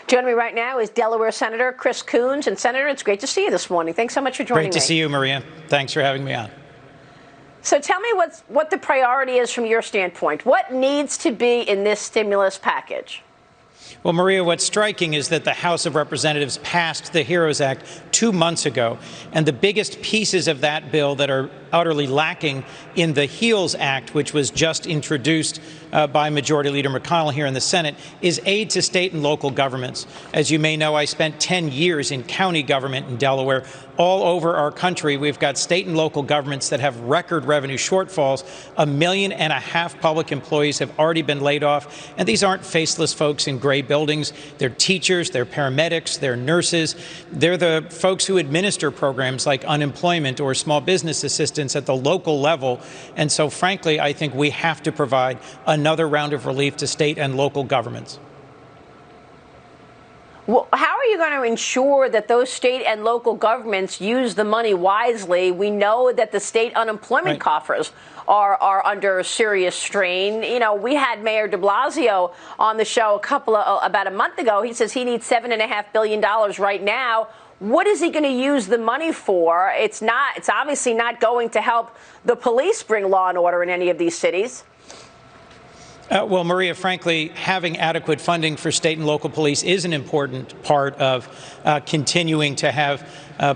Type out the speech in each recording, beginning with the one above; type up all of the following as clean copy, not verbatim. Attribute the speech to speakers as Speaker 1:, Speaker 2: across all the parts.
Speaker 1: Joining me right now is Delaware Senator Chris Coons. And Senator, it's great to see you this morning. Thanks so much for joining me.
Speaker 2: Great to see you, Maria. Thanks for having me on.
Speaker 1: So tell me what the priority is from your standpoint. What needs to be in this stimulus package?
Speaker 2: Well, Maria, what's striking is that the House of Representatives passed the HEROES Act 2 months ago, and the biggest pieces of that bill that are utterly lacking in the HEALS Act, which was just introduced by Majority Leader McConnell here in the Senate, is aid to state and local governments. As you may know, I spent 10 years in county government in Delaware. All over our country, we've got state and local governments that have record revenue shortfalls. 1.5 million public employees have already been laid off, and these aren't faceless folks in gray buildings. They're teachers, they're paramedics, they're nurses. They're the folks who administer programs like unemployment or small business assistance at the local level. And so, frankly, I think we have to provide another round of relief to state and local governments.
Speaker 1: Well, how are you going to ensure that those state and local governments use the money wisely? We know that the state unemployment coffers are under serious strain. You know, we had Mayor de Blasio on the show about a month ago. He says he needs $7.5 billion right now. What is he going to use the money for? It's obviously not going to help the police bring law and order in any of these cities.
Speaker 2: Well, Maria, frankly, having adequate funding for state and local police is an important part of continuing to have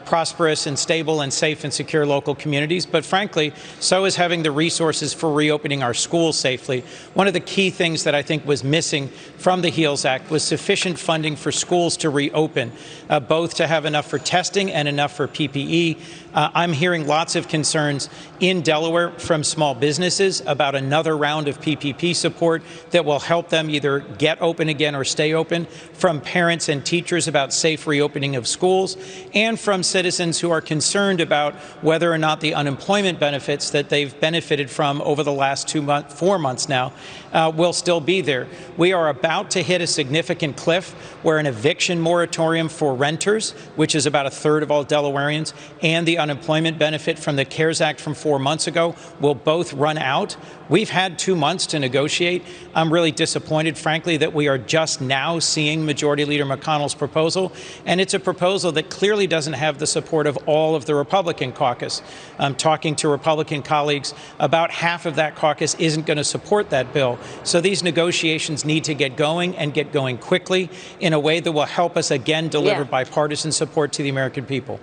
Speaker 2: prosperous and stable and safe and secure local communities. But frankly, so is having the resources for reopening our schools safely. One of the key things that I think was missing from the HEALS Act was sufficient funding for schools to reopen, both to have enough for testing and enough for PPE. I'm hearing lots of concerns in Delaware from small businesses about another round of PPP support that will help them either get open again or stay open, from parents and teachers about safe reopening of schools, and from citizens who are concerned about whether or not the unemployment benefits that they've benefited from over the last 4 months now will still be there. We are about to hit a significant cliff where an eviction moratorium for renters, which is about 1/3 of all Delawareans, and the unemployment benefit from the CARES Act from 4 months ago will both run out. We've had 2 months to negotiate. I'm really disappointed, frankly, that we are just now seeing Majority Leader McConnell's proposal, and it's a proposal that clearly doesn't have the support of all of the Republican caucus. I'm talking to Republican colleagues. About half of that caucus isn't going to support that bill. So these negotiations need to get going and get going quickly in a way that will help us again deliver bipartisan support to the American people.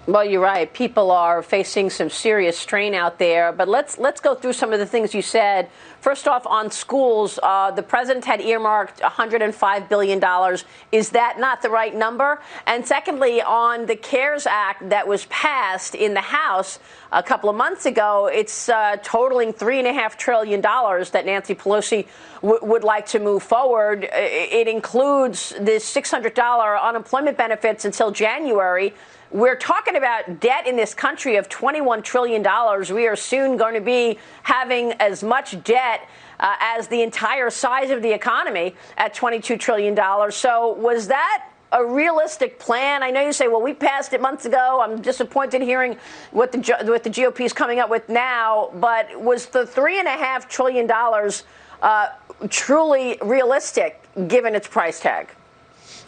Speaker 1: Well, you're right. People are facing some serious strain out there. But let's go through some of the things you said. First off, on schools, the president had earmarked $105 billion. Is that not the right number? And secondly, on the CARES Act that was passed in the House a couple of months ago, it's totaling $3.5 trillion that Nancy Pelosi would like to move forward. It includes the $600 unemployment benefits until January. We're talking about debt in this country of $21 trillion. We are soon going to be having as much debt as the entire size of the economy at $22 trillion. So was that a realistic plan? I know you say, well, we passed it months ago. I'm disappointed hearing what the GOP is coming up with now. But was the $3.5 trillion truly realistic given its price tag?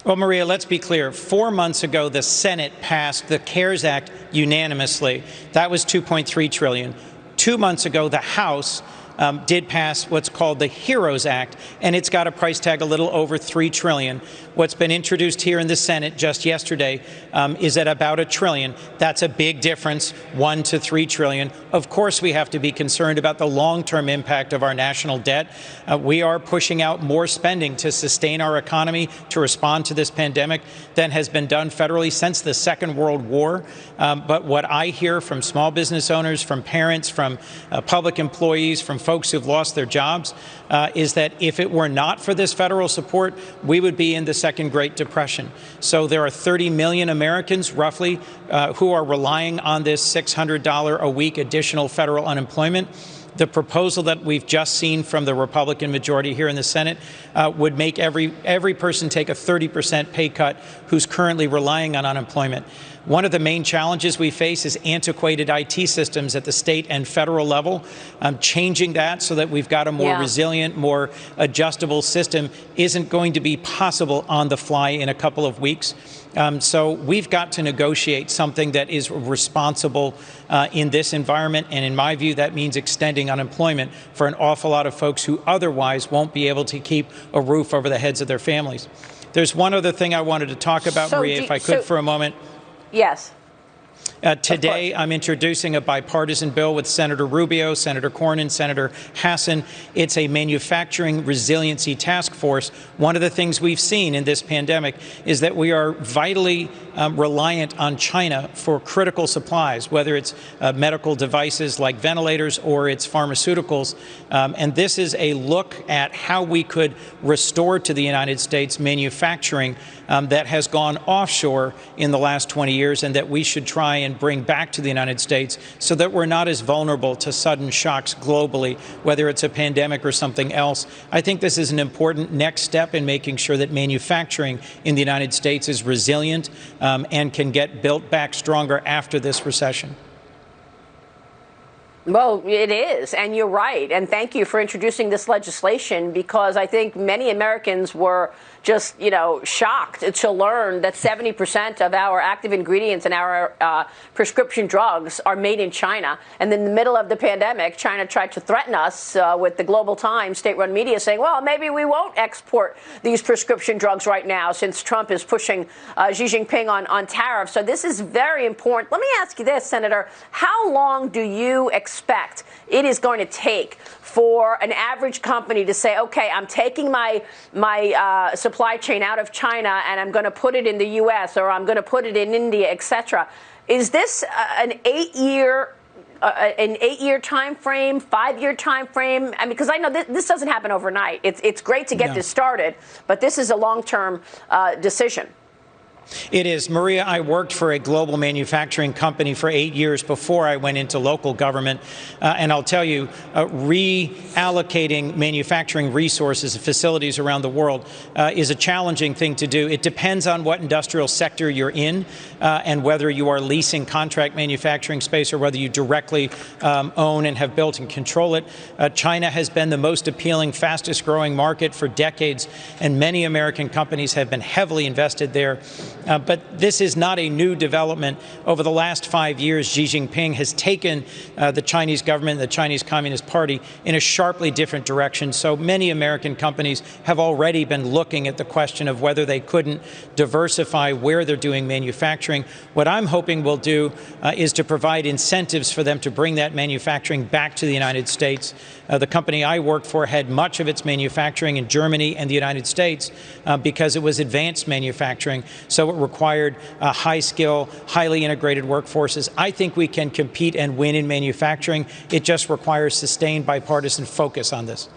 Speaker 2: Well, Maria, let's be clear. 4 months ago, the Senate passed the CARES Act unanimously. That was $2.3 trillion. 2 months ago, the House did pass what's called the HEROES Act, and it's got a price tag a little over $3 trillion. What's been introduced here in the Senate just yesterday is at about $1 trillion. That's a big difference, $1 to $3 trillion. Of course, we have to be concerned about the long-term impact of our national debt. We are pushing out more spending to sustain our economy, to respond to this pandemic than has been done federally since the Second World War. But what I hear from small business owners, from parents, from public employees, from folks who've lost their jobs, is that if it were not for this federal support, we would be in the second Great Depression. So there are 30 million Americans, roughly, who are relying on this $600 a week additional federal unemployment. The proposal that we've just seen from the Republican majority here in the Senate would make every person take a 30% pay cut who's currently relying on unemployment. One of the main challenges we face is antiquated IT systems at the state and federal level. Changing that so that we've got a more resilient, more adjustable system isn't going to be possible on the fly in a couple of weeks. So we've got to negotiate something that is responsible in this environment. And in my view, that means extending unemployment for an awful lot of folks who otherwise won't be able to keep a roof over the heads of their families. There's one other thing I wanted to talk about, Maria, if I could for a moment.
Speaker 1: Yes.
Speaker 2: Today, I'm introducing a bipartisan bill with Senator Rubio, Senator Cornyn, Senator Hassan. It's a manufacturing resiliency task force. One of the things we've seen in this pandemic is that we are vitally reliant on China for critical supplies, whether it's medical devices like ventilators or it's pharmaceuticals. And this is a look at how we could restore to the United States manufacturing that has gone offshore in the last 20 years and that we should try and bring back to the United States so that we're not as vulnerable to sudden shocks globally, whether it's a pandemic or something else. I think this is an important next step in making sure that manufacturing in the United States is resilient and can get built back stronger after this recession.
Speaker 1: Well, it is, and you're right. And thank you for introducing this legislation, because I think many Americans were just, shocked to learn that 70% of our active ingredients in our prescription drugs are made in China. And in the middle of the pandemic, China tried to threaten us with the Global Times state-run media saying, well, maybe we won't export these prescription drugs right now since Trump is pushing Xi Jinping on tariffs. So this is very important. Let me ask you this, Senator. How long do you expect it is going to take for an average company to say, okay, I'm taking my supply chain out of China and I'm going to put it in the U.S. or I'm going to put it in India, et cetera? Is this an 8-year time frame, 5-year time frame? I mean, because I know this doesn't happen overnight. It's great to get this started, but this is a long-term decision.
Speaker 2: It is. Maria, I worked for a global manufacturing company for 8 years before I went into local government. And I'll tell you, reallocating manufacturing resources and facilities around the world is a challenging thing to do. It depends on what industrial sector you're in and whether you are leasing contract manufacturing space or whether you directly own and have built and control it. China has been the most appealing, fastest growing market for decades, and many American companies have been heavily invested there. But this is not a new development. Over the last 5 years, Xi Jinping has taken the Chinese government, the Chinese Communist Party, in a sharply different direction. So many American companies have already been looking at the question of whether they couldn't diversify where they're doing manufacturing. What I'm hoping we'll do is to provide incentives for them to bring that manufacturing back to the United States. The company I worked for had much of its manufacturing in Germany and the United States because it was advanced manufacturing. So it required high-skill, highly integrated workforces. I think we can compete and win in manufacturing. It just requires sustained bipartisan focus on this.